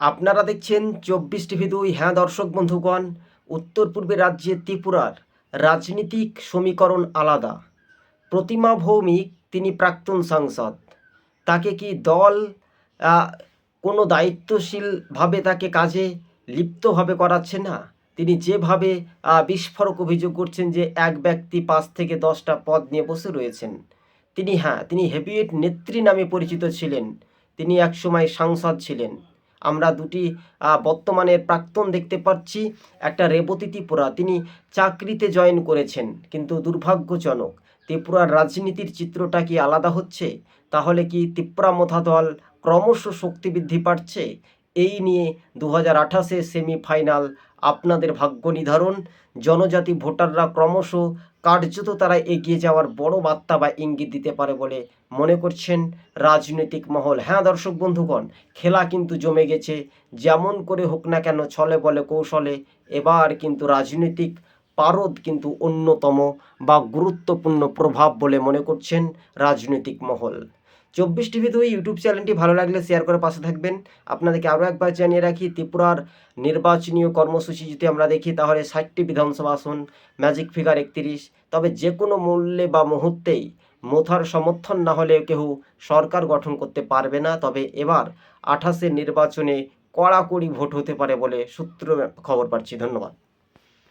আপনারা দেখছেন 24 টিভি 2। হ্যাঁ দর্শক বন্ধুগণ, উত্তর পূর্বের রাজ্যে ত্রিপুরার রাজনীতিক সমীকরণ আলাদা। প্রতিমা ভৌমিক তিনি প্রাক্তন সাংসদ। তাকে কি দল আহ, কোনো দায়িত্বশীলভাবে তাকে কাজে লিপ্তভাবে করাচ্ছে না? তিনি যেভাবে বিস্ফোরক অভিযোগ করছেন যে এক ব্যক্তি 5 থেকে 10টা পদ নিয়ে বসে রয়েছেন। তিনি হেভিওয়েট নেত্রী নামে পরিচিত ছিলেন। তিনি একসময় সাংসদ ছিলেন। আমরা দুটি বর্তমানের প্রাক্তন দেখতে পাচ্ছি। একটা রেবতী ত্রিপুরা, তিনি চাকরিতে জয়েন করেছেন, কিন্তু দুর্ভাগ্যজনক ত্রিপুরার রাজনীতির চিত্রটা কি আলাদা হচ্ছে? তাহলে কি ত্রিপুরা মথা দল ক্রমশ শক্তি বৃদ্ধি পাচ্ছে? এই নিয়ে 2028 সেমিফাইনাল আপনাদের ভাগ্য নির্ধারণ। জনজাতি ভোটাররা ক্রমশ কার্যত তারা এগিয়ে যাওয়ার বড় বার্তা বা ইঙ্গিত দিতে পারে বলে মনে করছেন রাজনৈতিক মহল। হ্যাঁ দর্শক বন্ধুগণ, খেলা কিন্তু জমে গেছে। যেমন করে হোক না কেন, ছলে বলে কৌশলে এবার কিন্তু রাজনৈতিক পারদ কিন্তু অন্যতম বা গুরুত্বপূর্ণ প্রভাব বলে মনে করছেন রাজনৈতিক মহল। 24 টিভি 2 ইউটিউব চ্যানেলটি ভালো লাগলে শেয়ার করে পাশে থাকবেন। আপনাদেরকে আরও একবার জানিয়ে রাখি, ত্রিপুরার নির্বাচনীয় কর্মসূচি যদি আমরা দেখি তাহলে 60টি বিধানসভা আসন, ম্যাজিক ফিগার 31। তবে যে কোনো মূল্যে বা মুহূর্তেই মোথার সমর্থন না হলে কেউ সরকার গঠন করতে পারবে না। তবে এবার 28 নির্বাচনে কড়াকড়ি ভোট হতে পারে বলে সূত্র খবর পাচ্ছি। ধন্যবাদ।